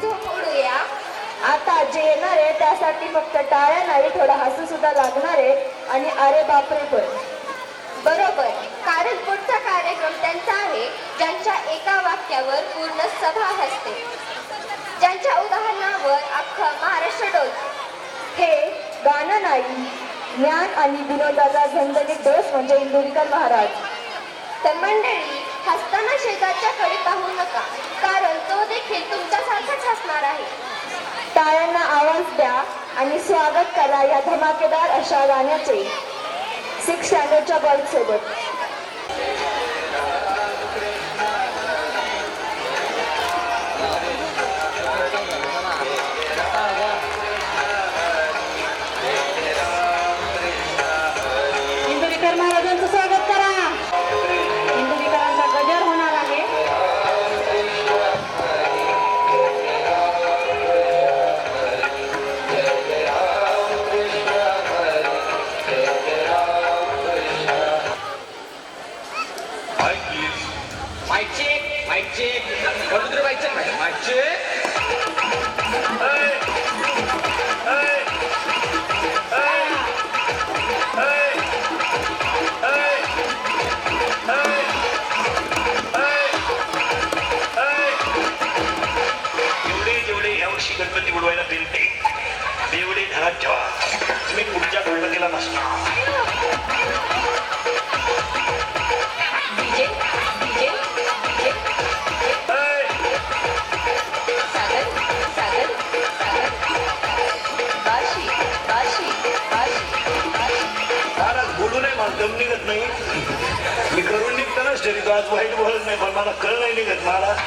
झोप उडूया. आता जे येणार आहे त्यासाठी फक्त टाळ्या नाही, थोडं हसू सुद्धा लागणार आहे आणि अरे बापरे पण. बरोबर, कारण पुढचा कार्यक्रम त्यांचा आहे ज्यांच्या एका वाक्यावर पूर्ण सभा हसते, ज्यांच्या उदाहरणावर अख्खा महाराष्ट्र डोलतो. हे गाणं नाही, ज्ञान आणि विनोदाचा झणझणीत डोस म्हणजे इंदुरीकर महाराज. तर मंडळी, हसताना शेजारच्या कडे पाहू नका, कारण तो देखील तुमच्यासारखाच हसणार आहे. टाळ्यांना आवाज द्या आणि स्वागत करा या धमाकेदार अशा गाण्याचे 6 स्टँडर्डच्या बॉईजसोबत. इंदुरीकर महाराजांचं स्वागत करा. इंदुरीकरांचा गजर होणार आहे. Mic check Vadodara mic check. जेवढे यावर्षी गणपती बुडवायला दिलते तेवढे घरात ठेवा. तुम्ही पुढच्या गणपतीला नसणार. DJ DJ DJ Sagar Sagar Sagar Bashi Bashi Bashi बाशी. Maharaj बोलू नाही मला दम निघत नाही. मी करून निघतानाच ठरतो आज वाईट बोलत नाही, पण मला कळ नाही निघत महाराज.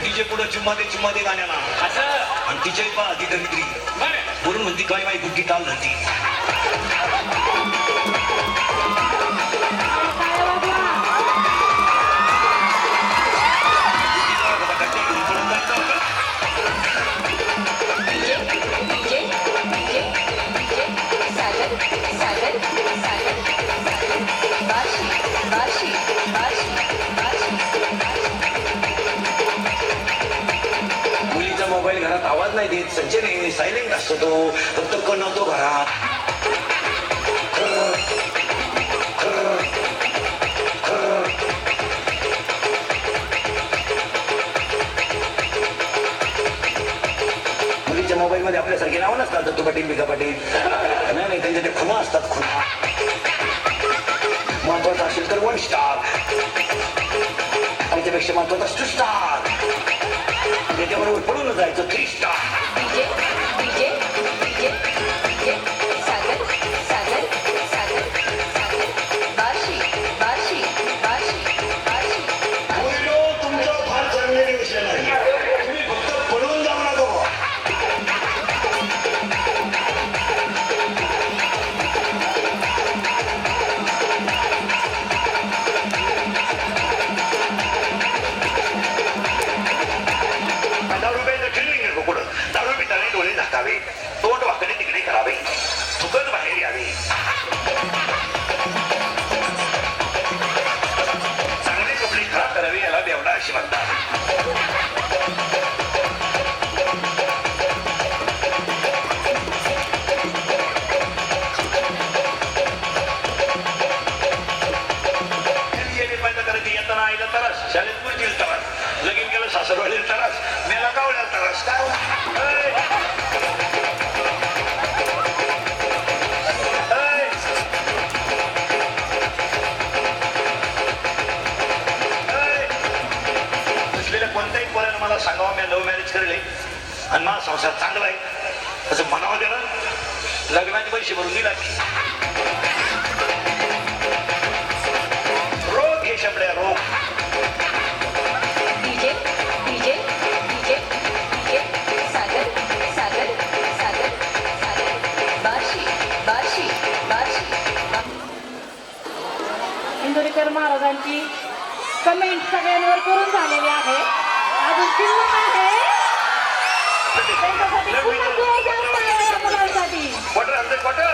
तिचे पुढे चुम्मा दे गाण्याला असं आणि तिच्याही पहा ती दरिद्री म्हणून म्हणती काय बाई गुड्डी ताल धरती. DJ DJ DJ DJ Sagar Sagar Sagar Bashi Bashi Bashi बाशी. मुलीचा मोबाईल घरात आवाज नाही देत, संचने सायलेंट असतो तो, फक्त कणवतो घरात. मुलीच्या मोबाईल मध्ये आपल्यासारखे नाव नसतात, दत्तू पाटील, बिका पाटील. नाही त्यांच्या ते खुणा असतात, खुणा. महत्वाचं असेल तर 1 स्टार, आणि त्यापेक्षा महत्वाचा 2 स्टार, त्याच्याबरोबर पडून जायचं 3 star. DJ DJ DJ DJ Sagar Sagar Sagar Sagar Bashi Bashi Bashi Bashi. तुमचं फार चांगले विषय नाही, तुम्ही फक्त पडून जाऊ नका. दारू पिताने डोळे झाकावे, तोंड वाकडे तिकडे करावे, थुकत बाहेर यावे. चांगले कपडे खराब करावे याला बेवडा अशी म्हणतात. येताना आईला तरस, शाळेत मुलगीला तरस, लगीन केलं सासरवाडीला तरस, मेला गावड्याला तरस. काय असलेल्या कोणत्याही पोरानं मला सांगावं मी लव्ह मॅरेज करले आणि माझा संसार चांगला आहे असं म्हणावं त्याला. लग्नाचे पैसे भरून दिला रोग हे शब्द्या रोग. DJ DJ DJ DJ Sagar Sagar Sagar Sagar Bashi Bashi बाशी. Indurikar महाराजांची कमेंट सगळ्यांवर करून झालेली आहे. अजून शिल्लक आहे त्यांच्यासाठी पुन्हा जोरदार टाळ्या या मुलांसाठी. क्वार्टर अंदर क्वार्टर.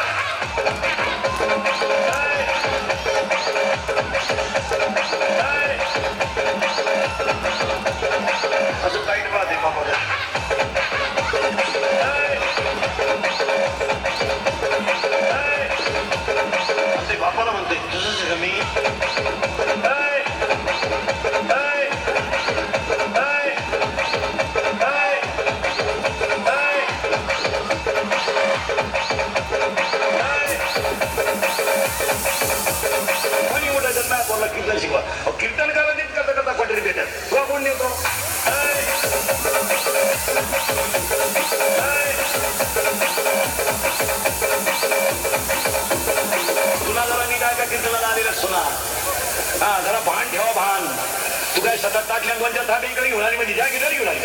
असं टाईट पाहते बाबा. बापाला म्हणते तुझंच मी कोणी मोठा जन्म बोलला कीर्तन शिकवा कीर्तन करायला करता करता क्वाटरी देतात तुला कोण नेतो तुला जरा नीट आहे का कीर्तनाला आलेलं सुना हा जरा भान ठेवा भान तू काय सतत टाकल्या दोनच्या थाट इकडे घेऊन आली म्हणजे ज्या गिटार घेऊन आली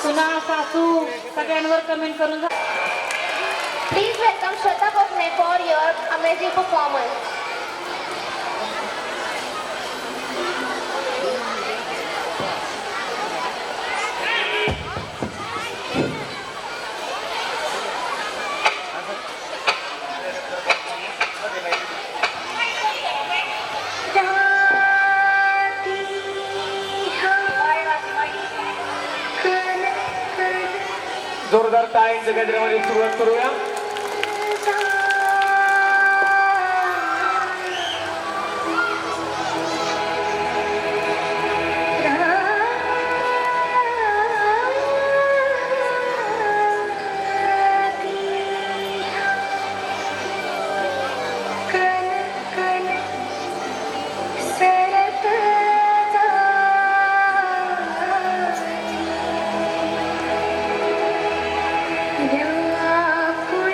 सुना सासू सगळ्यांवर कमेंट करून Please welcome Shraddha Bhopne for your amazing performance. जोरदार टाळ्यांच्या गजरामध्ये सुरुवात करूया व्याकुळ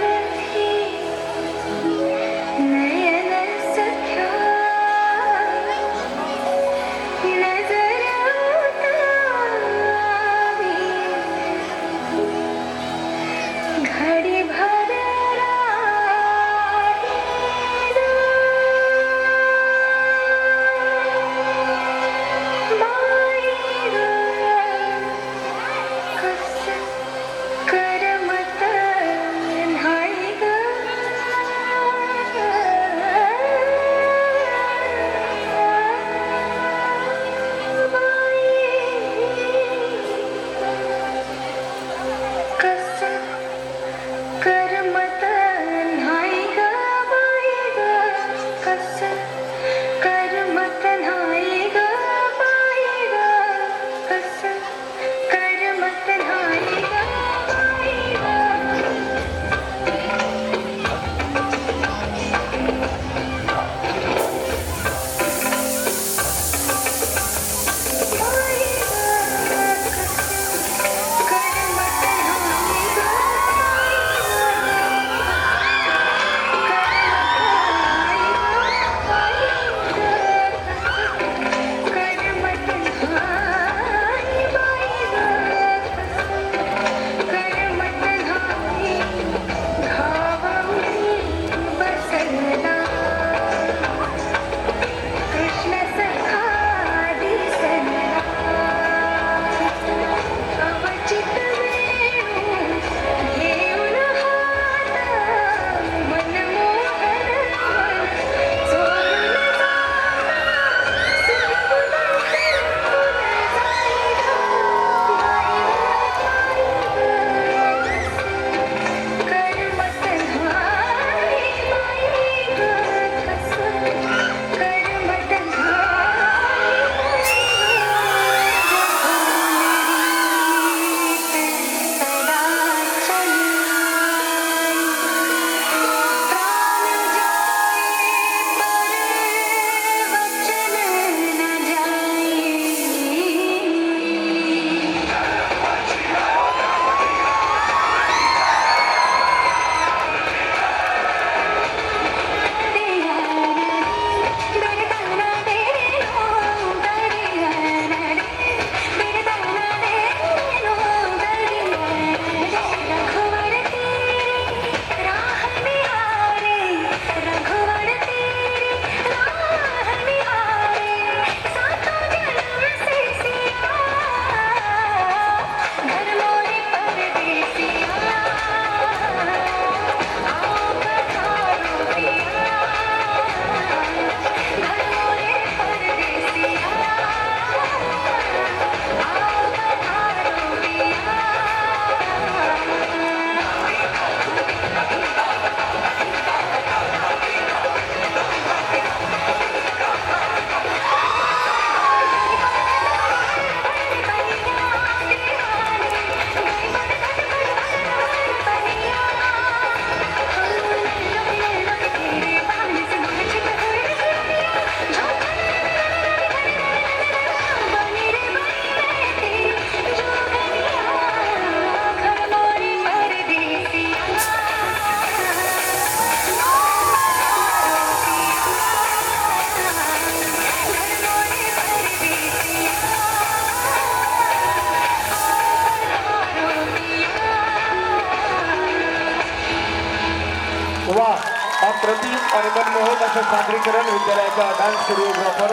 किरण विद्यालयाच्या डान्स कोरिओग्राफर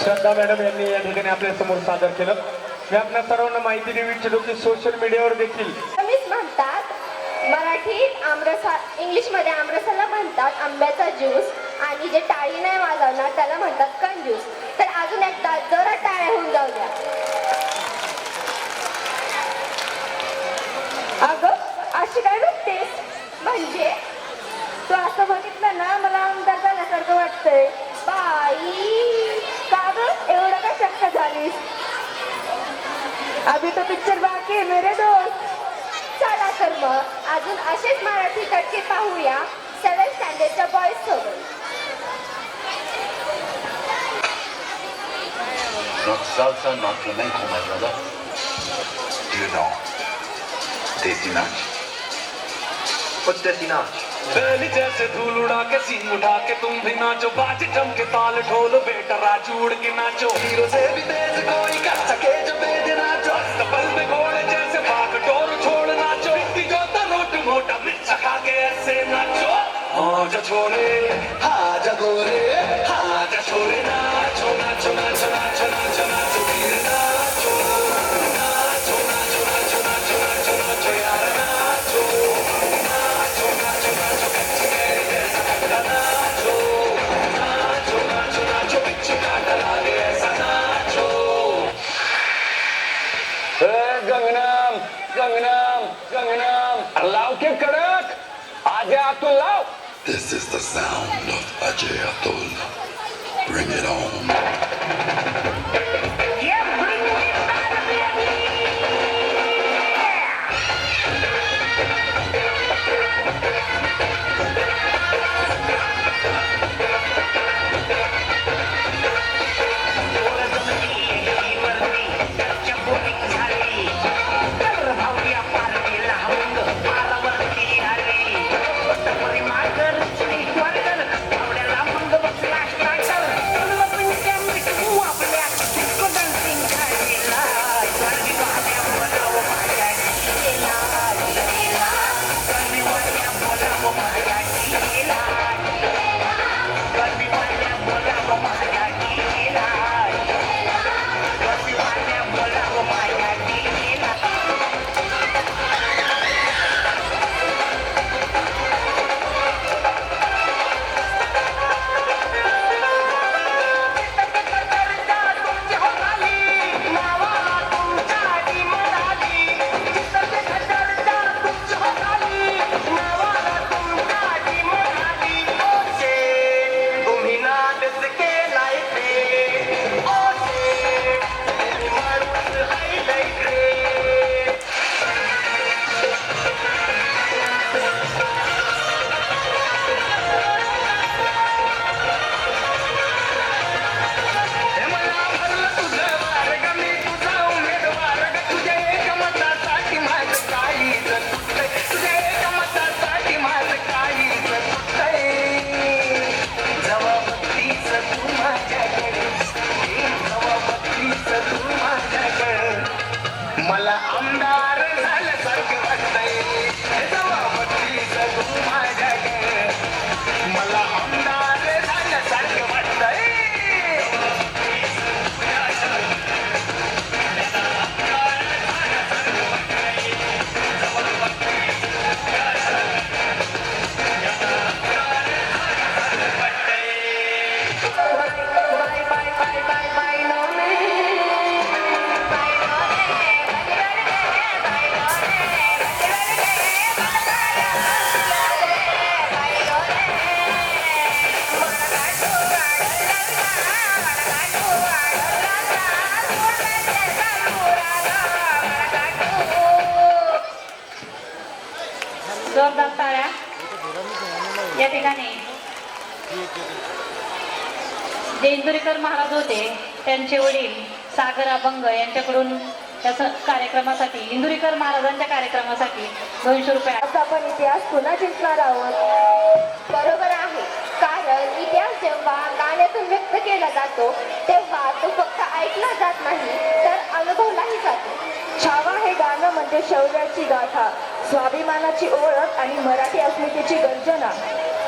श्रद्धा मॅडम यांनी या ठिकाणी आपल्या समोर सादर केलं. मी आपल्या सर्वांना माहिती देऊ इच्छितो की सोशल मीडियावर देखील मीच म्हणतात मराठीत आमरसा, इंग्लिशमध्ये आमरसाला म्हणतात आंब्याचा ज्यूस, आणि जे टाळी नाही वाजवणार त्याला म्हणतात कंजूस. तर अजून एकदा जरा टाळ्या होऊन जाऊ द्या. अगं अशी काय बघतेस? म्हणजे तू असं बघितलं ना मला आमदार झाल्यासारखं वाटतंय. बाई का ग एवढं काय शक्य झालीस? अभी तो पिक्चर बाकी आहे मेरे दोस्त. चला तर मग अजून असेच मराठी तडके पाहूया 7th स्टँडर्डच्या बॉईज सोबत. Not salsa, not flamenco, my brother. Do you know Desi Nach? What's Desi Nach? पहली जैसे धूल उड़ा के सीन उठा के तुम भी नाचो, बाज जम के ताल ढोल बेटा राजू उड़ के नाचो, हीरो से भी तेज कोई कर सके जो बेद नाचो, अस्तबल में घोड़े जैसे भाग डोर छोड़ नाचो, इतनी जोता रोट मोटा मिर्च खा के ऐसे नाचो, आजा छोरे आजा गोरे आजा छोरे नाचो नाचो नाचो नाचो नाचो नाचो वीर नाचो नाचो नाचो नाचो नाचो नाचो नाचो यार नाचो नाचो नाचो नाचो कच्ची मेरी जैसा कट्टा नाचो नाचो नाचो नाचो बिच्छू काटा लागे ऐसा नाचो. गंगनाम गंगनाम गंगनाम लाव के कडक आजा अतुल लाव. This is the sound of Ajay Atul. Bring it on. मला आमदार झाल्यासारखं वाटतंय, तू माझ्याकडे मला आमदार झाल्यासारखं वाटतंय. जोरदार टाळ्या. या ठिकाणी जे इंदुरीकर महाराज होते त्यांचे वडील सागर अभंग यांच्याकडून त्या कार्यक्रमासाठी, इंदुरीकर महाराजांच्या कार्यक्रमासाठी 200 रुपये. आज आपण इतिहास पुन्हा जिंकणार आहोत. बरोबर आहे, कारण इतिहास जेव्हा गाण्यातून व्यक्त केला जातो तेव्हा तो फक्त ऐकला जात नाही तर अनुभवलाही जातो. छावा हे गाणं म्हणजे शौर्याची गाथा, स्वाभिमानाची ओळख आणि मराठी अस्मितेची गर्जना.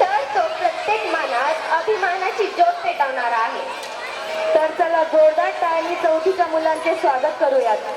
तर तो प्रत्येक मनात अभिमानाची ज्योत पेटवणारा आहे. तर चला जोरदार टाळ्यांनी चौथीच्या मुलांचे स्वागत करूयात.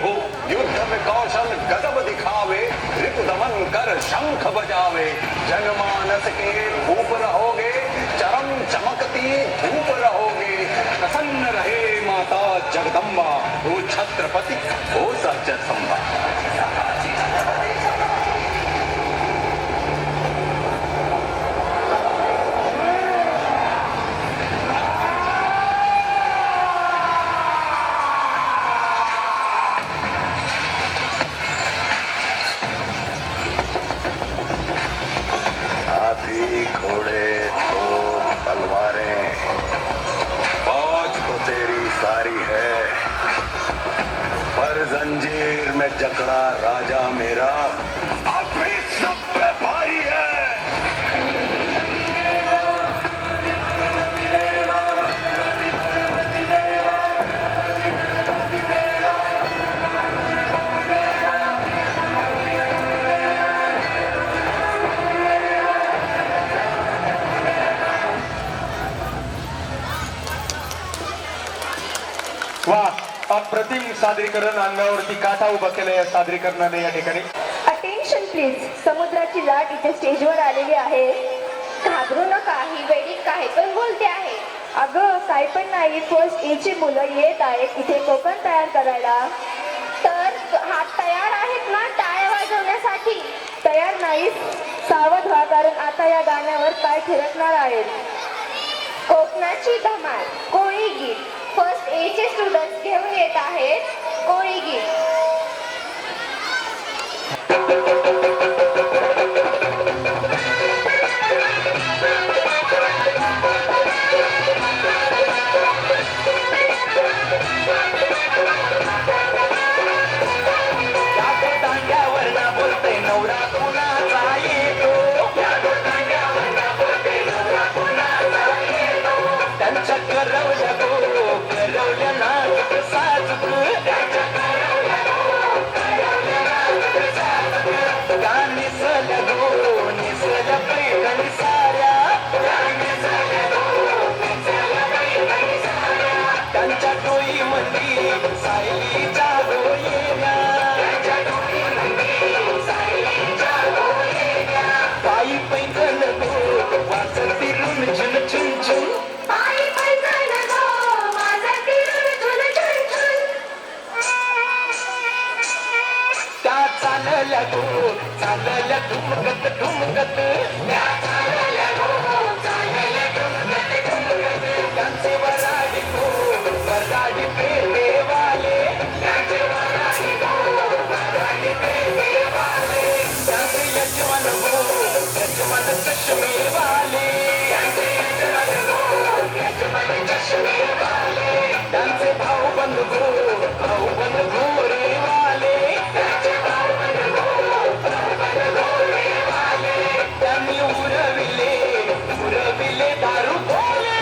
हो युद्ध में कौशल गजब दिखावे ऋतु दमन कर शंख बजावे जनमानस के धूप रहोगे चरम चमकती धूप रहोगे प्रसन्न रहे माता जगदम्बा हो छत्रपति हो सच्च संभा हाथी घोड़े तोप तलवारें फौज तो तेरी सारी है पर जंजीर में जकड़ा राजा मेरा अपनी सब पे भारी है वा अप्रतिम सादरीकरण अंगावरती काटा उभा केलं या सादरीकरणाने या ठिकाणी. Attention please. समुद्राची लाट इथे स्टेजवर आलेली आहे. घाबरू नका, ही वेडिक काय पण बोलते आहे. अगं काही पण नाही. फर्स्ट ए ची मुलं येत आहेत इथे कोकण तयार करायला. तर हात तयार आहेत ना टाळ्या वाजवण्यासाठी? तयार नाहीस? सावध व्हा कारण आता या गाण्यावर पाय थिरकणार आहेत. कोकणाची धमाल कोळी गीत फर्स्ट ए चे स्टुडंट्स घेऊन येत आहेत. कोळी गीत. चालल्या ठुमकत ठुमकत त्यांचे वराडी वराडी पेटेवाले त्यांचे यजमान यजमान चष्मेवाले त्यांचे भाऊ बंधू रेवाले त्यांनी उरविले दारू बोले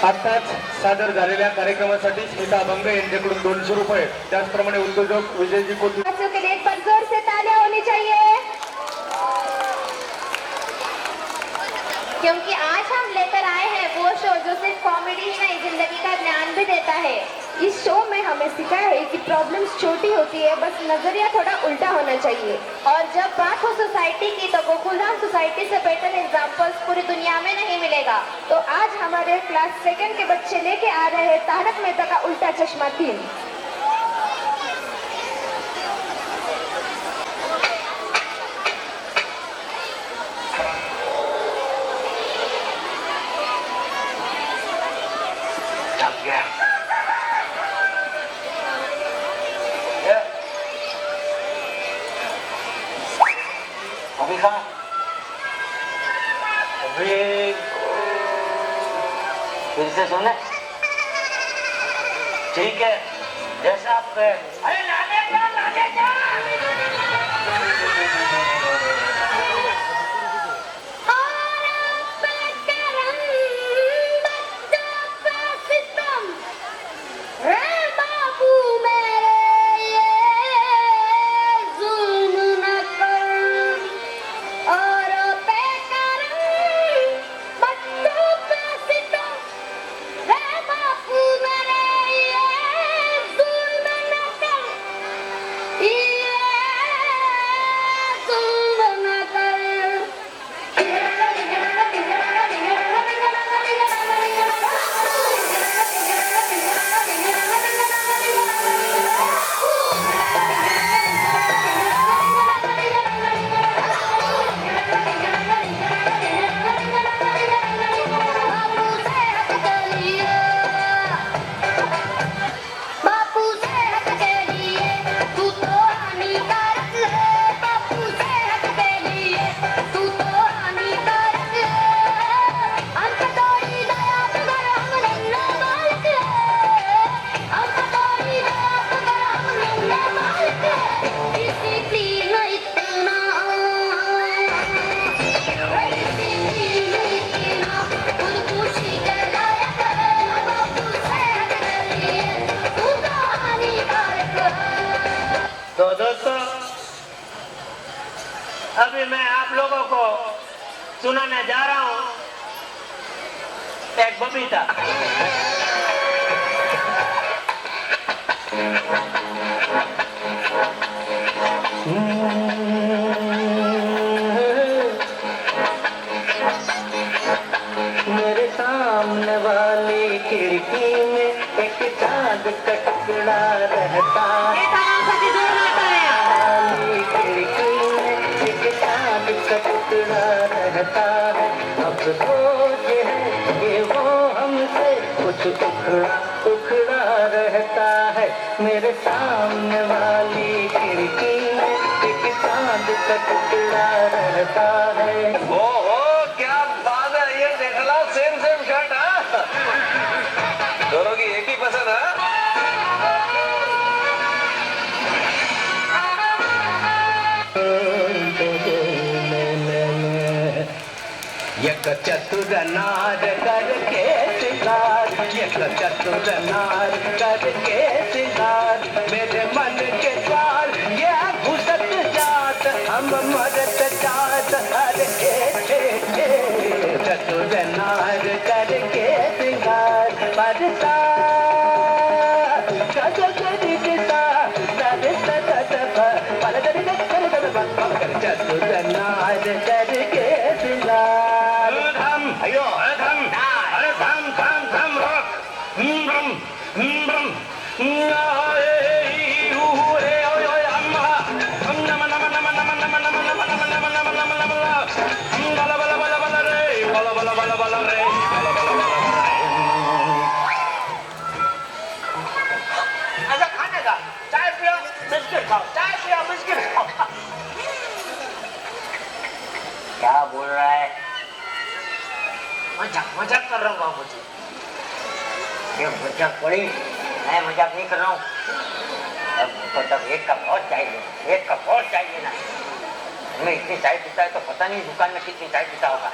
आत्ताच सादर झालेल्या कार्यक्रमासाठी स्मिता अभंग यांच्याकडून 200 रुपये, त्याचप्रमाणे उद्योजक विजयजी कोटी बच्चों के लिए एक बार जोर से तालियां होनी चाहिए, क्योंकि आज हम लेकर आए हैं वो शो जो सिर्फ कॉमेडी ही नहीं जिंदगी का ज्ञान भी देता है। इस शो में हमें सिखाया है कि प्रॉब्लम्स छोटी होती है, बस नजरिया थोड़ा उल्टा होना चाहिए। और जब बात हो सोसाइटी की तो गोकुलधाम सोसाइटी से बेटर एग्जाम्पल्स पूरी दुनिया में नहीं मिलेगा। तो आज हमारे क्लास 2 के बच्चे लेके आ रहे हैं तारक मेहता का उल्टा चश्मा 3। अभी कहा अभी फिर से सुने, ठीक है जैसा आप कहे। अरे लाने क्या अभी मैं आप लोगों को सुनाने जा रहा हूं एक बबीता। मेरे सामने वाली खिड़की में एक चांद का टुकड़ा रहता है, टुकड़ा रहता है। अब सोच है कि वो हमसे कुछ उखड़ा रहता है। मेरे सामने वाली खिड़की में एक चांद का टुकड़ा रहता है। ओहो क्या बात है, ये देख लो सेम शर्ट। दोनों की एक ही पसंद है। एक चतुर नार करके सिंगार, एक चतुर नार करके सिंगार, मेरे मन के द्वार ये घुसत जात, हम मरत जात हर चतुर नार करके सिंगार बरसा चतुर नार करके सिंगार। अयो धम अरे धम धम धम रोक ऐसा खाने का चाय पियो बिस्किट खाओ, चाय पियो बिस्किट खाओ। क्या बोल रहा है? मजाक कर रहा हूँ बाबू जी। ये मजाक पड़ी, मैं मजाक नहीं कर रहा हूँ। तब एक कप और चाहिए, एक कप और चाहिए ना। मैं इतनी चाय पीता है तो पता नहीं दुकान में कितनी चाय पीता होगा।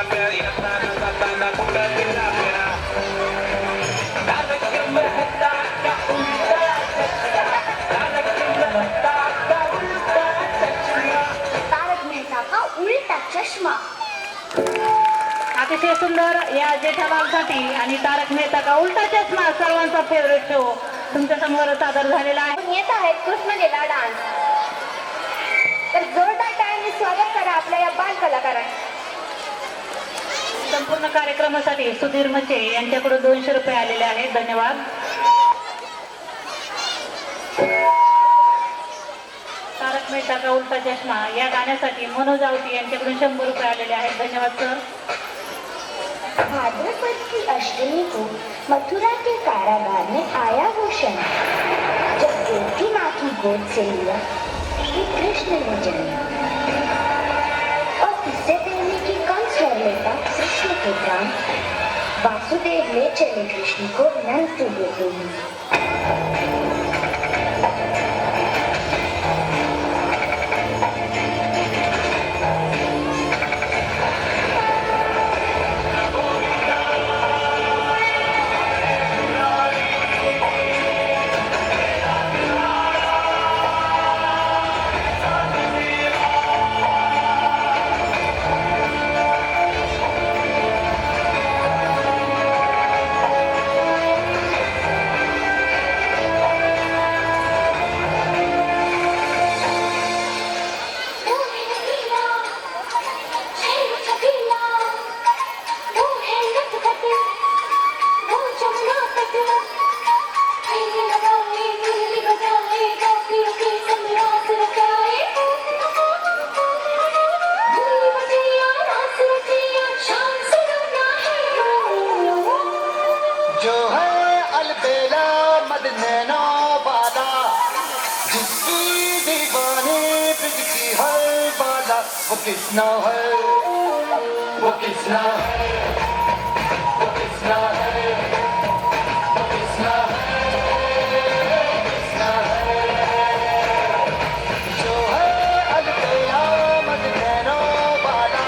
ताप्या येताना जाताना कुठं दिला फेरा तारक मेहता का उलटा चष्मा तारक मेहता का उलटा चष्मा तारक मेहता का उलटा चष्मा. अतिशय सुंदर या जेठालालसाठी आणि तारक मेहता का उलटा चष्मा सर्वांचा फेवरेट शो तुमच्या समोर सादर झालेला आहे. येत आहेत कृष्णलीला डान्स. तर जोरदार टाळ्यांनी स्वागत करा आपल्या या बाल कलाकारांचं. संपूर्ण कार्यक्रमासाठी सुधीर मचे यांच्याकडून 200 रुपये आलेले आहेत. धन्यवाद. तारक मेहता का उलटा चष्मा या गाण्यासाठी मनोज आवटी यांच्याकडून 100 रुपये आलेले आहेत. धन्यवाद सर. भाद्रपद की अष्टमी को मथुरा के कारागार में आया वो क्षण जब देवकी माँ की गोद से लिया श्री कृष्ण ने जन्म. और इससे पहले कि कंस कर लेता कृष्ण के प्राण, वासुदेव ले चले कृष्ण को नंद गोकुल में. जो है अलबेला मदनैना वाला जिसकी दीवानी ब्रिज की हर बाला वो किसना है वो किसना है वो किसना है वो किसना है किसना है जो है अलबेला मदनैना वाला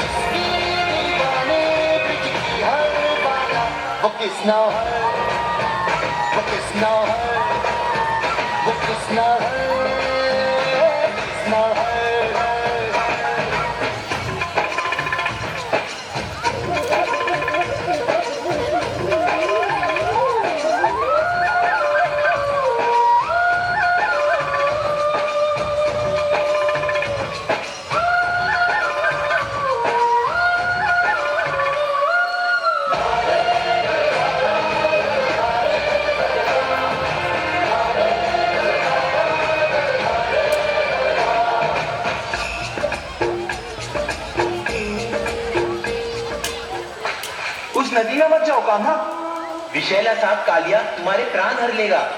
जिसकी दीवानी ब्रिज की हर बाला वो किसना है वो किसना है वो किसना है किसना है. उस नदी में मत जाओ कान्हा, विषैला सांप कालिया तुम्हारे प्राण हर लेगा.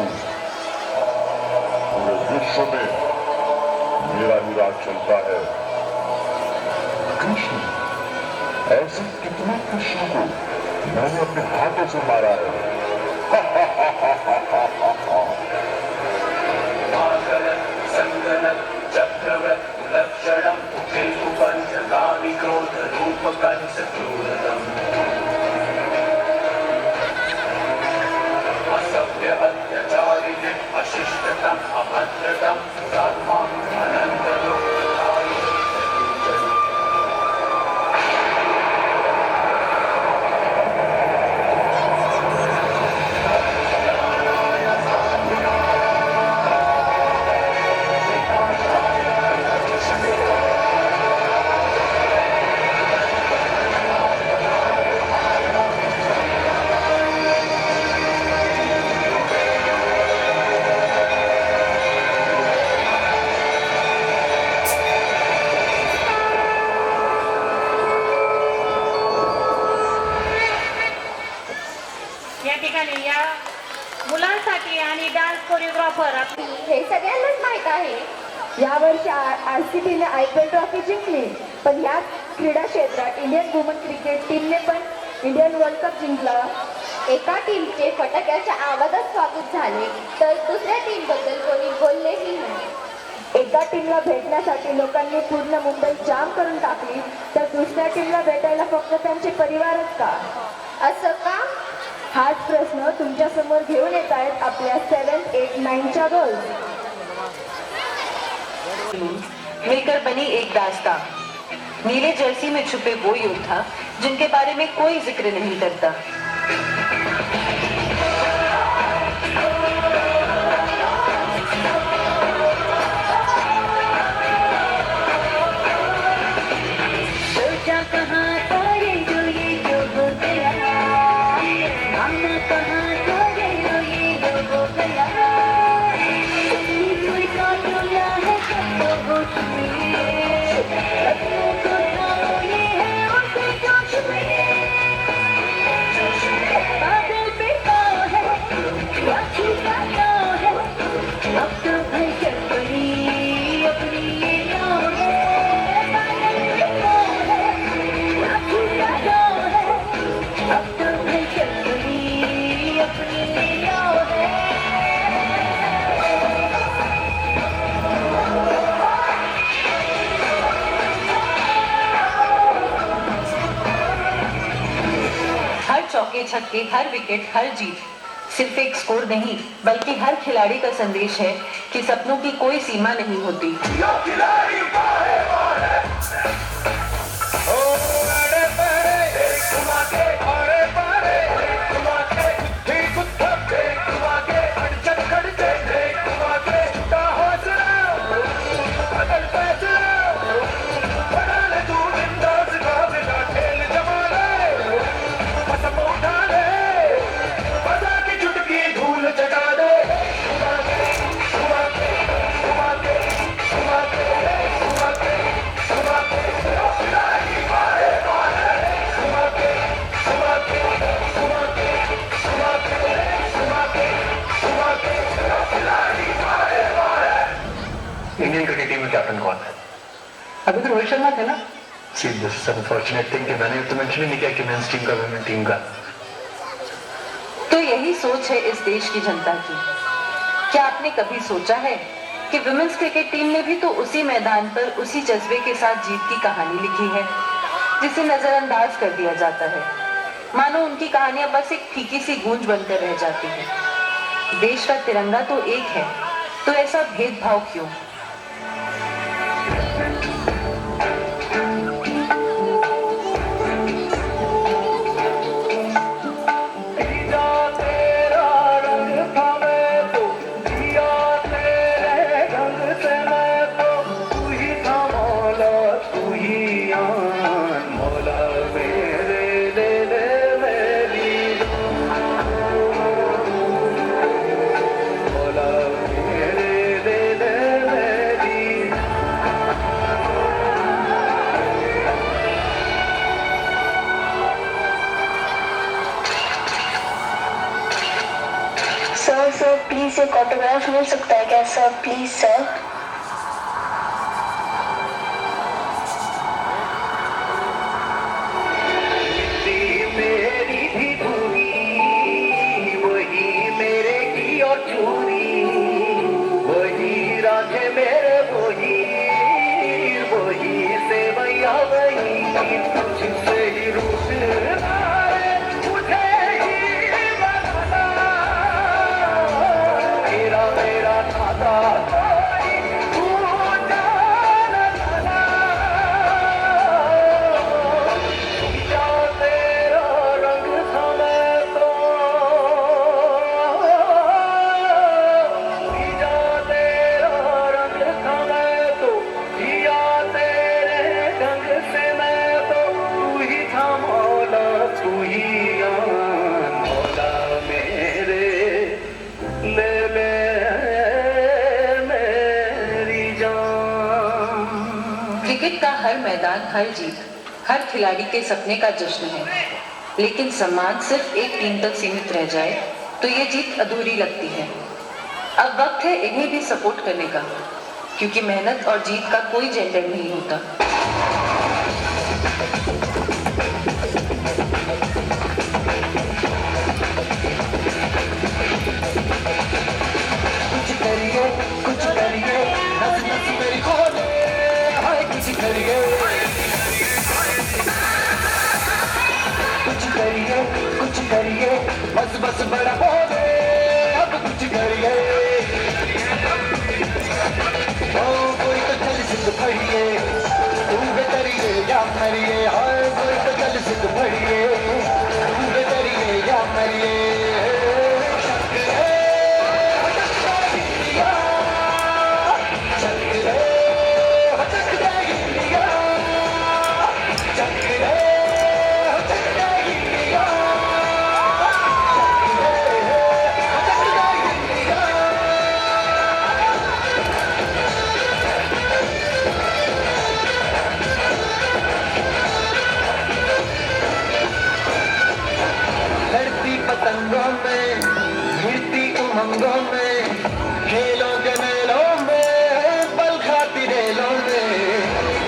हूँ। पूरे विश्व में मेरा ही राज चलता है। कृष्ण, ऐसे कितने कृष्ण को मैंने अपने हाथों से मारा है। या ठिकाणी या मुलांसाठी आणि डान्स कोरिओग्राफर हे सगळ्यांनाच माहीत आहे. यावर्षी RCBने IPL ट्रॉफी जिंकली, पण या क्रीडा क्षेत्रात इंडियन वुमन क्रिकेट टीमने पण इंडियन वर्ल्ड कप जिंकला. एका टीमचे फटाक्याच्या आवाजात स्वागत झाले तर दुसऱ्या टीमबद्दल कोणी बोललेही नाही. एका टीमला भेटण्यासाठी लोकांनी पूर्ण मुंबई जाम करून टाकली, तर दुसऱ्या टीमला भेटायला फक्त त्यांचे परिवारच का? असं का? हाच प्रश्न तुमच्या समोर घेऊन येत आहेत आपल्या 7, 8, 9च्या गर्ल्स. मिलकर बनी एक दास्तां, नीले जर्सी में छुपे वो योद्धा जिनके बारे में कोई जिक्र नहीं करता. सोचा कहाँ था ये जो हो गया, हमने कहाँ था ये जो हो गया. कोई का डोला है सब होश में, अपनों को ढालो ये है उनके जोश में. बादल पे पाँव है, राखी का नाव है, अब तो भाई चल पड़ी अपनी ये नाव है. बादल पे पाँव है, राखी का नाव है, अब तो भाई चल पड़ी अपनी ये नाव है. हर चौके छक्के, हर विकेट, हर जीत सिर्फ एक स्कोर नहीं बल्कि हर खिलाड़ी का संदेश है कि सपनों की कोई सीमा नहीं होती. इंडियन क्रिकेट टीम में कैप्टन कौन है? अभी तो रोहित शर्मा थे ना. See, this is unfortunate thing कि मैंने तो मेंशन ही नहीं किया कि मेंस टीम का वुमेन टीम का. तो यही सोच है इस देश की जनता की. क्या आपने कभी सोचा है कि वुमेन्स क्रिकेट टीम ने भी तो उसी मैदान पर उसी जज्बे के साथ जीत की कहानी लिखी है जिसे नजरअंदाज कर दिया जाता है, मानो उनकी कहानियां बस एक फीकी सी गूंज बनकर रह जाती है. देश का तिरंगा तो एक है, तो ऐसा भेदभाव क्यों? ले ले से एक ऑटोग्राफ मिल सकता है क्या सर, प्लीज सर? मेरी भी धुनी वही मेरे की और चूरी, वही राधे मेरे वही से भैया वही तुझसे ही रूठना है, मुझे ही बनाना मेरा नाता कोई तू जाना जाना, या तेरा रंग समय तो या तेरा रंग समय तो या तेरे ढंग से मैं तो तू ही था मौला, तू ही आन मौला मेरे, ले ले मेरी जान। क्रिकेट का हर मैदान, हर जीत, हर खिलाड़ी के सपने का जश्न है, लेकिन सम्मान सिर्फ एक टीम तक सीमित रह जाए तो ये जीत अधूरी लगती है। अब वक्त है इन्हें भी सपोर्ट करने का, क्योंकि मेहनत और जीत का कोई जेंडर नहीं होता। कुछ करिए नस नस मेरी खोले, हाय कुछ करिए बस बस बड़ा बोले, अब कुछ करिए ओ कोई तो चल सिद्ध पढ़िए, तुम बेतरिए या मरिए, हाय कोई तो चल सिद्ध पढ़िए, तुम बेतरिए या मरिए। पतंगों में गिरती उमंगों में, खेलों के मेलों में, पल खाती रेलों में,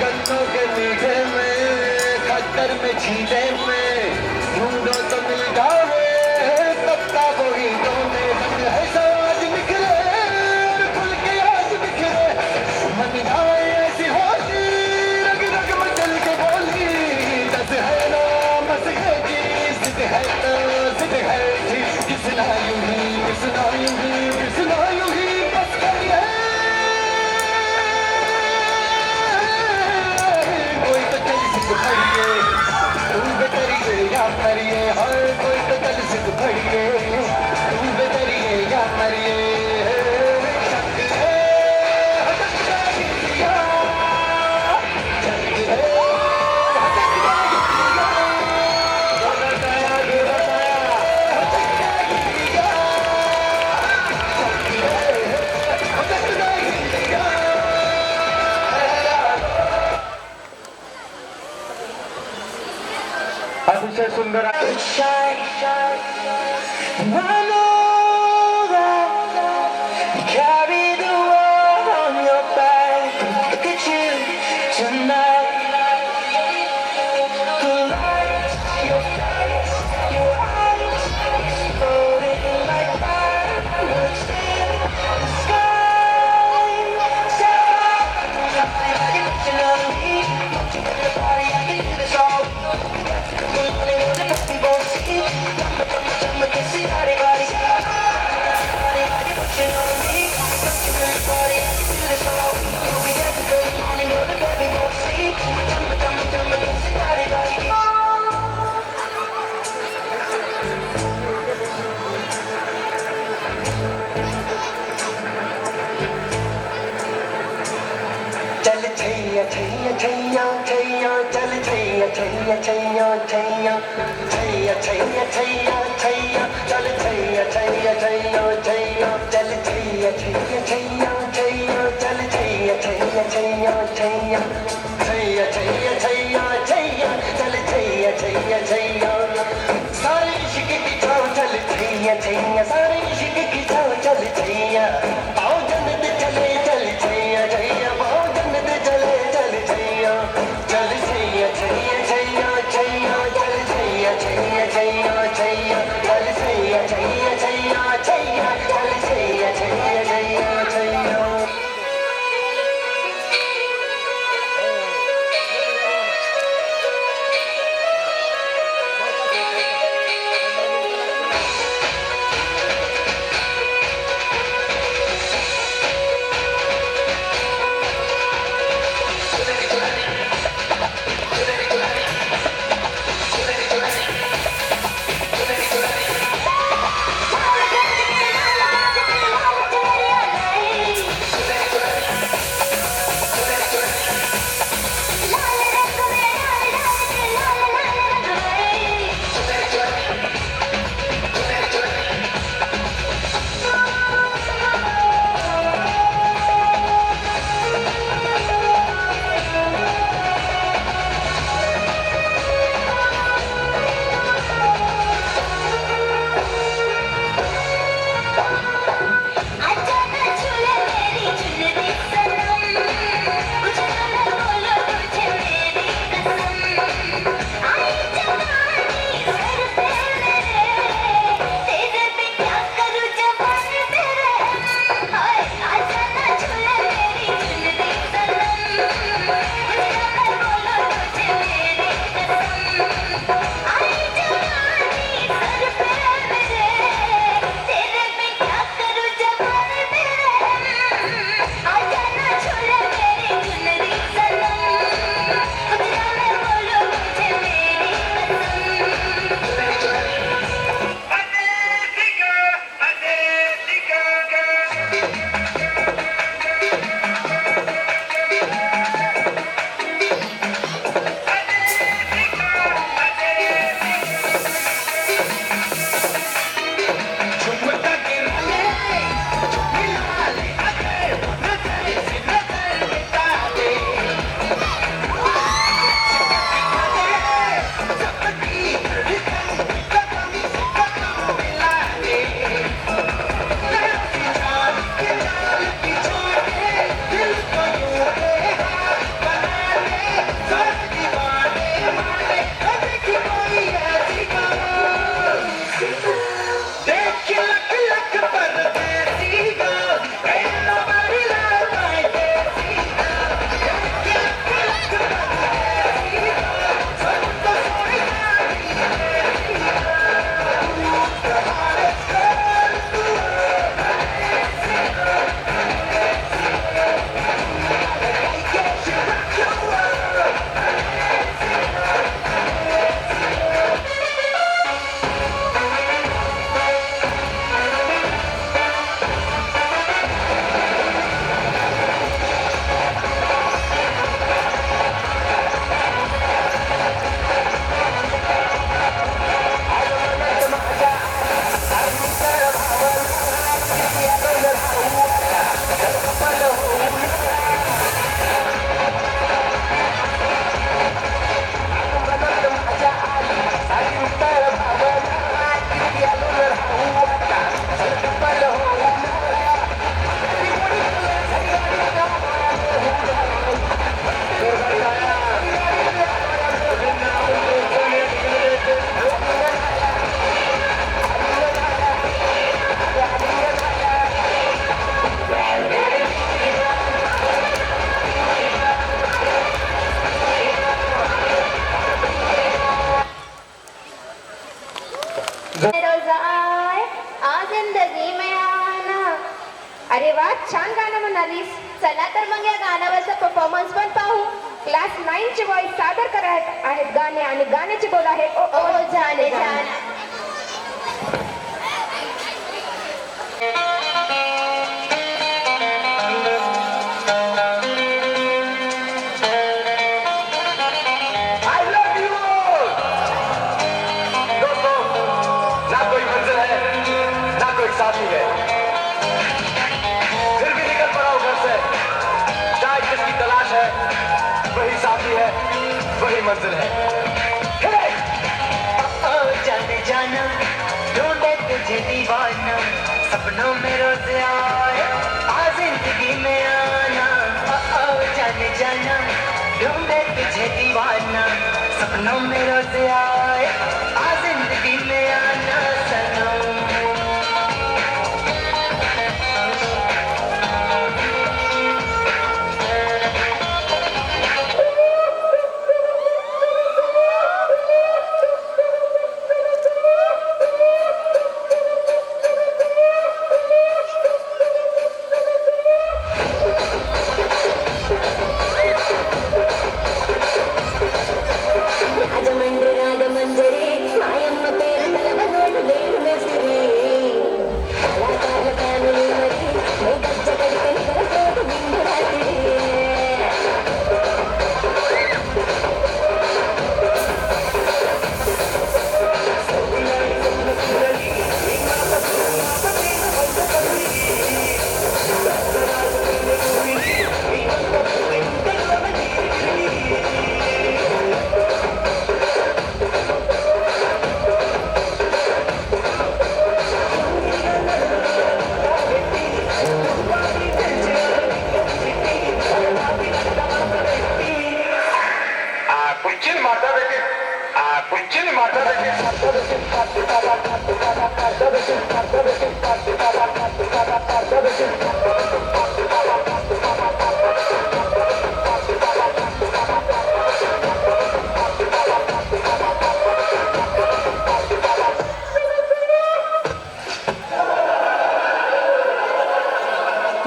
गन्नों के मीठे में, खट्टर में छींटे में, ढूंढो तो मिल जाओगे तब वो ईंटों में। रंग है साज निखरे खुल के आज बिखरे, मन जाए ऐसी होशी, रग रग में चल के बोली, दस है ना मस है जी, सिद्ध है तो सिद्ध है जी, किसना यूं ही किसना यूं ही किसना यूं ही बस करिए, कोई तो चल सिद्ध पढ़िए, तुम बेतरिए या मरिए, हर कोई तो चल सिद्ध पढ़िए, तुम बेतरिए या मरिए। अतिशय सुंदर आहे. Carry the world on your back. Look at you tonight. The lights, your face, your eyes, floating like fireworks in the sky. You love me, your body, I can do this all. चल छैया छैया छैया छैया चल छैया छैया छैया छैया छैया छैया छैया छैया चल छैया छैया छैया छैया चल छैया छैया छैया छैया चल छैया छैया छैया छैया छैया छैया छैया छैया चल छैया छैया छैया सारे इश्क की छाव चल छैया छैया सारे इश्क की छाव चल छैया अरे वा, छान गाणं म्हणालीस. चला तर मग या गाण्यावरचा परफॉर्मन्स पण पाहू. क्लास 9 चे बॉईज सादर करत आहेत गाणे आणि गाण्याचे बोल आहेत ओ ओ जाने जाना. I love you all. दोस्तों, ना कोई मंजिल है, ना कोई साथी है, फिर भी निकल पड़ा हूं घर से. शायद जिसकी तलाश है, वही साथी है, वही मंजिल है. Hey! जाने जाना ढूंढे तुझे दीवाना सपनों में रोज आए आ जिंदगी में आना. जाने जाना ढूंढे तुझे दीवाना सपनों में रोज आए आ जिंदगी में आना सनम. రాజమండ్రి మాయమ్మ పేరు తలవనోడు లేడు మెసిరి కళాకారుల ఫ్యామిలీ మరి గజ్జ కడికని కరపోటు నిండు రాత్రి. Puccini मारता बेटे, Puccini मारता बेटे.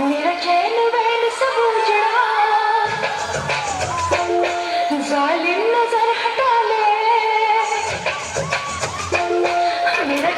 मेरा चैन वैन सब उजड़ा जालिम नजर हटा ले. मेरा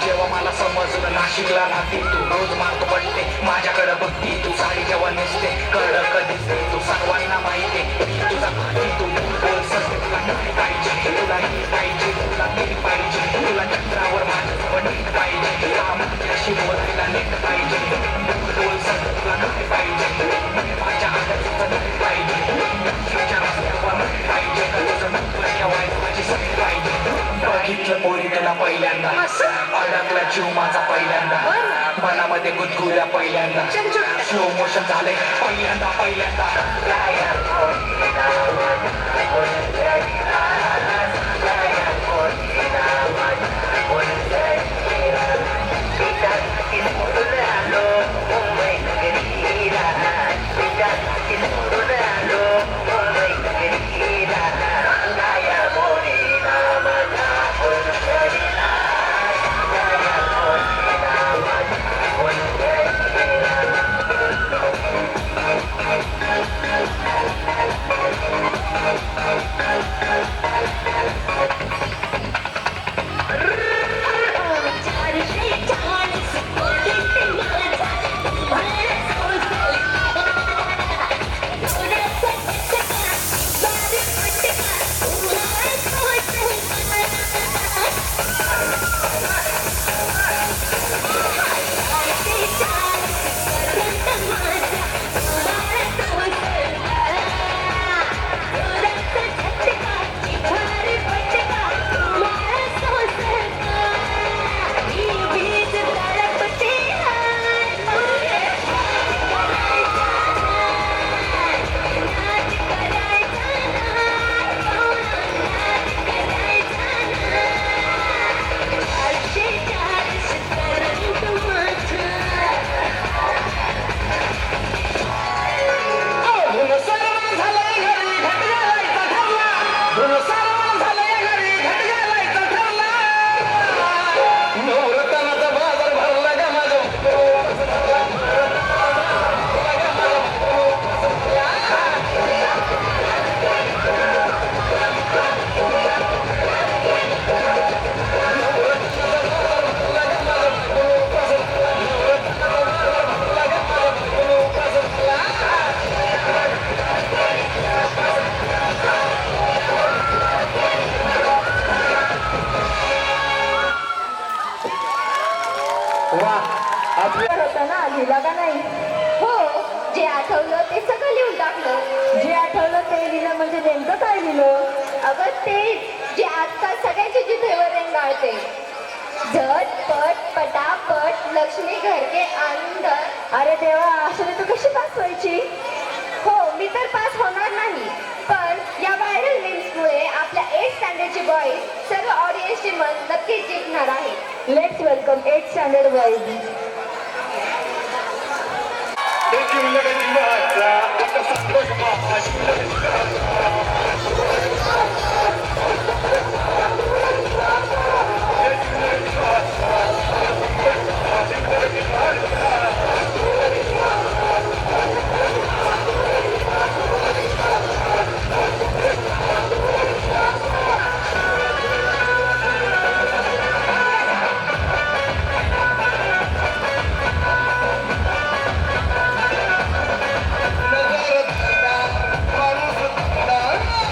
जेव्हा मला समजलं नाशिकला राहते तू रोज मार्क पडते माझ्याकडे बघती तू साडी जेव्हा नेसते कडक दिसते तू सर्वांना माहिती तुझा माझी तू बोल सत्य तुला काय पाहिजे तुला हे पाहिजे तुला ते पाहिजे तुला चंद्रावर माझं पण पाहिजे अशी बोलायला नीट पाहिजे बोल सत्य तुला काय पाहिजे माझ्या आदर्शाचं नाही पाहिजे तुझ्या रस्त्यावर पाहिजे का तुझं नंतर ठेवायला माझी सगळी पाहिजे बघितलं पोरी तुला पहिल्यांदा अडकला जीव माझा पहिल्यांदा मनामध्ये गुदगुल्या पहिल्यांदा स्लो मोशन झाले पहिल्यांदा होतं ना लिहिला का नाही हो जे आठवलं ते सगळं लिहून टाकलं जे आठवलं ते लिहिलं म्हणजे नेमकं काय लिहिलं अगं ते जे आजकाल सगळ्यांच्या जिभेवर रेंगाळते झटपट पटापट लक्ष्मी घरके अंदर अरे देवा असं तू कशी पास व्हायची हो मी तर पास होणार नाही पण या व्हायरल मीम्समुळे आपल्या 8th स्टँडर्डची बॉईज सर्व ऑडियन्सचे मन नक्कीच जिंकणार आहे let's welcome 8th standard boys माणूस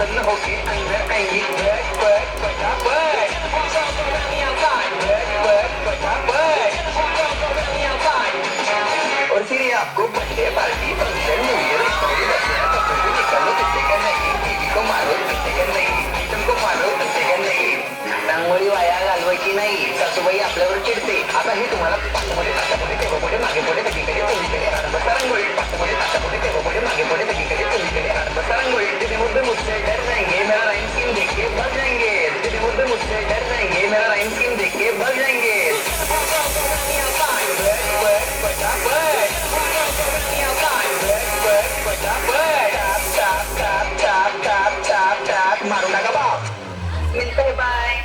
फन होके अंदर आएंगे बट बट फटाफट और फिर ये आपको birthday party function new year निकालो किससे नहीं टीवी को मारो किससे नहीं तुमको मारो किससे नहीं रांगोळी वाया घालवायची नाही सासूबाई आपल्यावर चिडते आता हे तुम्हाला पाठपुढे ताटापुढे तेव्हापुढे मागे पुढे सगळीकडे तुम्हीकडे बसा रांगोळी पाठपुढे ताटापुढे तेव्हापुढे मागे पुढे सगळीकडे तुम्हीकडे बसा रांगोळी तेरे मुद्दे मुझसे डर जाएंगे मेरा राइम स्कीम देख के भाग जाएंगे तेरे मुद्दे मुझसे डर जाएंगे मेरा राइम स्कीम देख के भाग जाएंगे मारू नका बाप मिलते बाय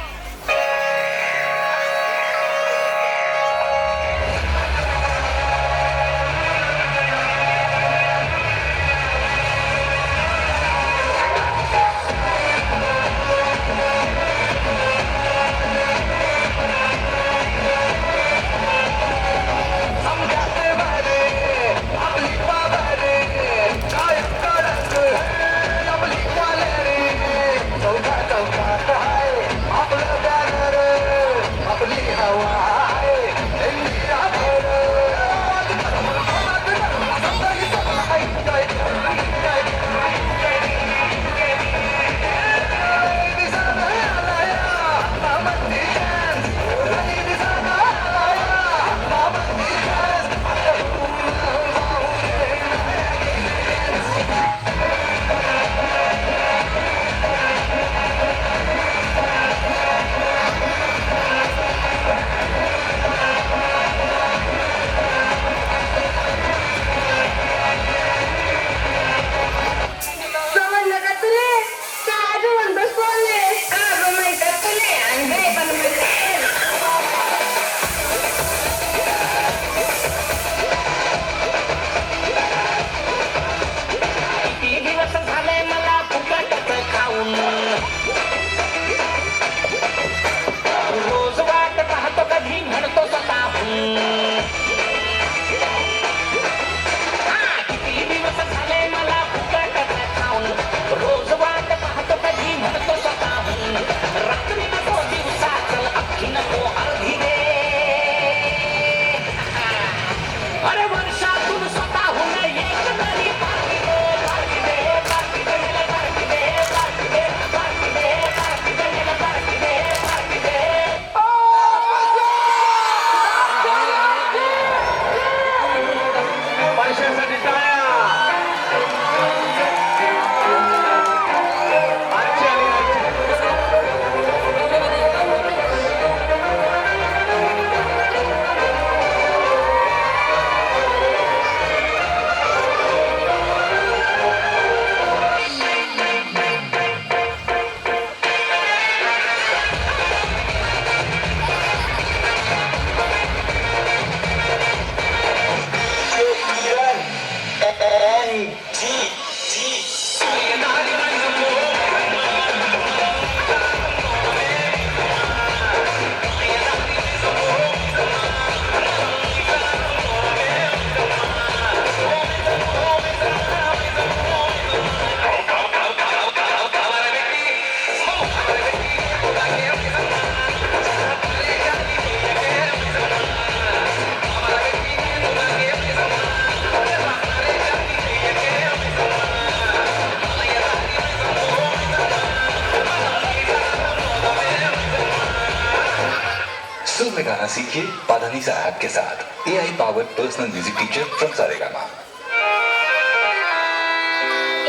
में गाना सीखिए पाधानी साहब के साथ AI powered personal music teacher from Saregama.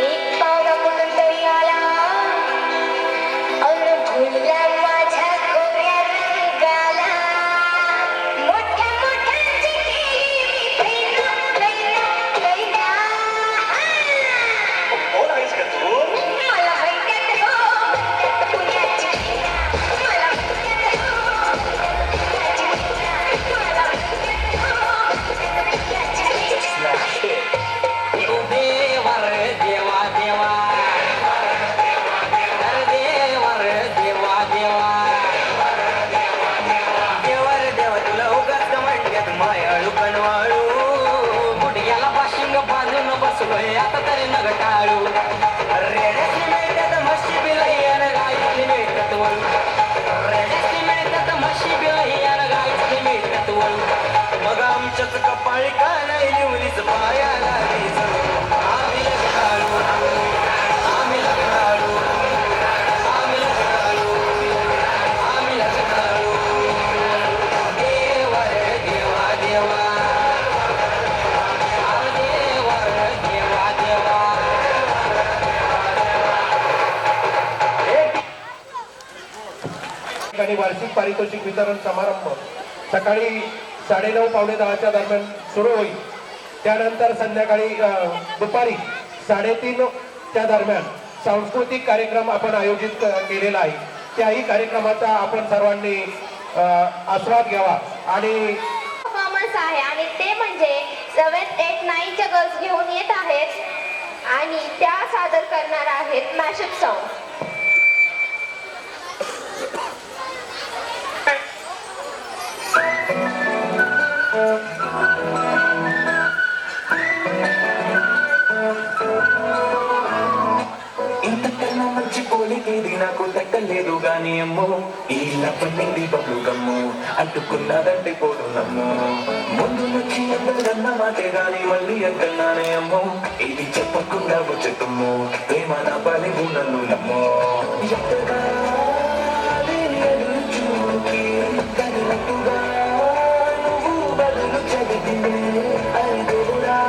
एक पावला कुठून तरी आला अन भुलला माझ्या गोऱ्या रंगाला मोठ्या मोठ्यांची केली लैला कोण आहेस का तू? मला माहिती हो पुण्याची मला माहिती हो Smash hit. ठिकाणी वार्षिक पारितोषिक वितरण समारंभ सकाळी 9:30 पावणे 10च्या दरम्यान सुरू होईल. त्यानंतर संध्याकाळी दुपारी 3:30 च्या दरम्यान सांस्कृतिक कार्यक्रम आपण आयोजित केलेला आहे. त्याही कार्यक्रमाचा आपण सर्वांनी आस्वाद घ्यावा. आणि परफॉर्मन्स आहे आणि ते म्हणजे 7th 8th 9th च्या गर्ल्स घेऊन येत आहेत आणि त्या सादर करणार आहेत मॅशअप सॉन्ग. ఇంతకన్నా మంచి పోలికేది నాకు దక్కలేదు గాని అమ్మో ఇలా పట్టింది బబ్లు గమ్ము అడ్డుకున్నదంటే పోదు నమ్ము ముందు నుంచి అందరన్న మాటే గాని మళ్ళీ అంటున్నానే అమ్మో ఇది చెప్పకుండా వచ్చుతుమ్ము ప్రేమ నా బలివు నన్ను నమ్మో ఎత్తగాలేని అడుచూకి కనినట్టుగా నువ్వు బదులు చెబితివే ఐదుగురా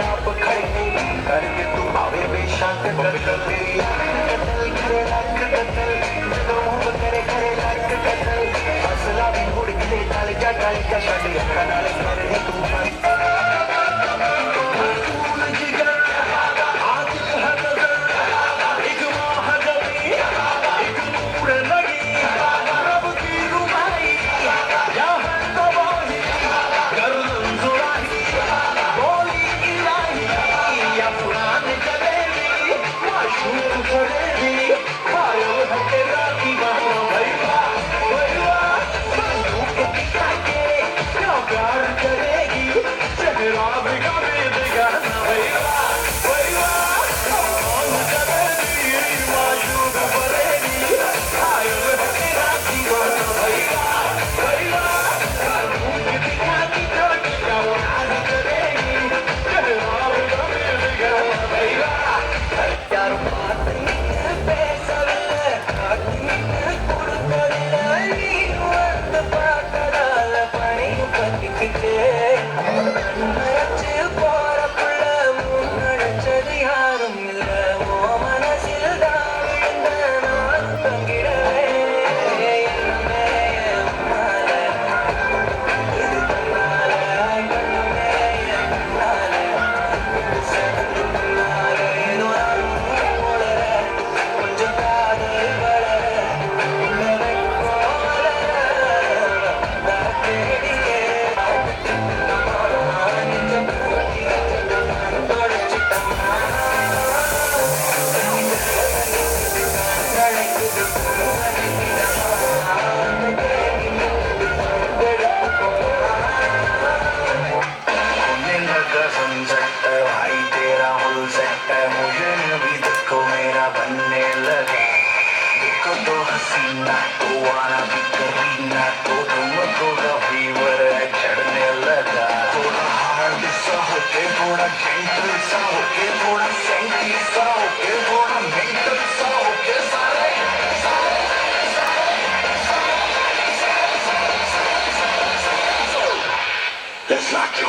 आप खड़े करके तू आवे बेशक कतल तेरी कतल करे लाख कतल तो करे करे लाख कतल असला भी उड़ के डाल जा शादी कनाल करे तू Let's rock you.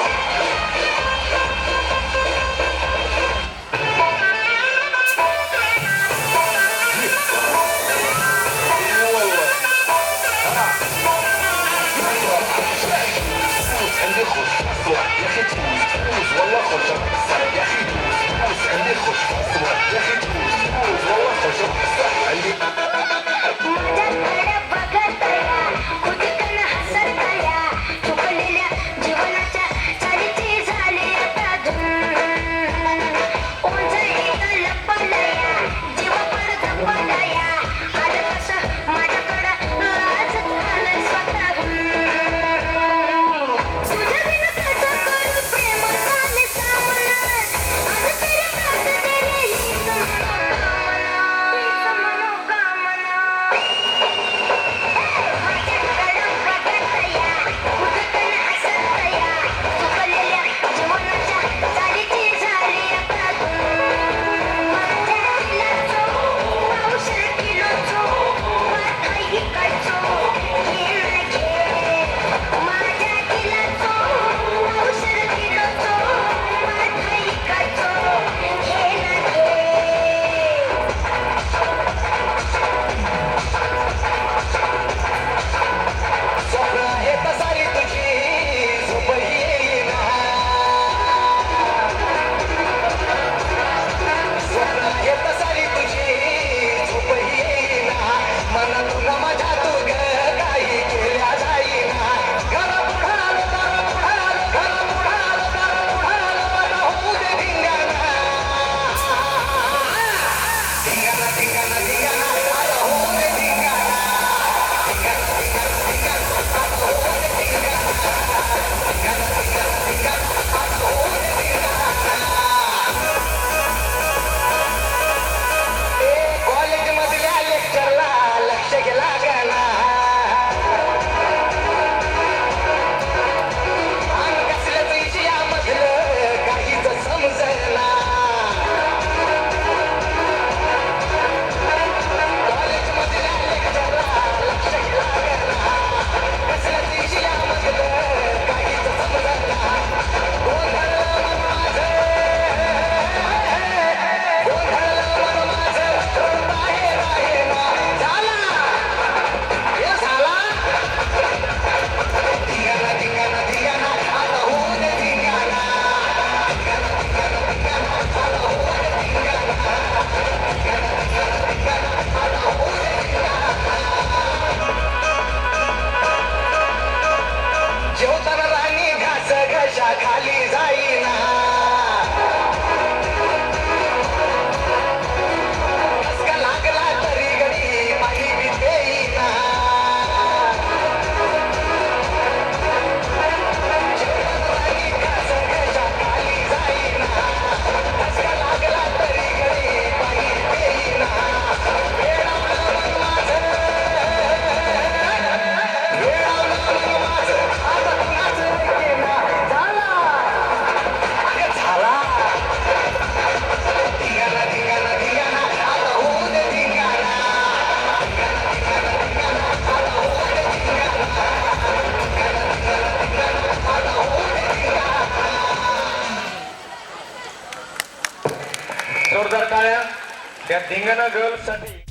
त्या धिंगाणा गर्ल्स साठी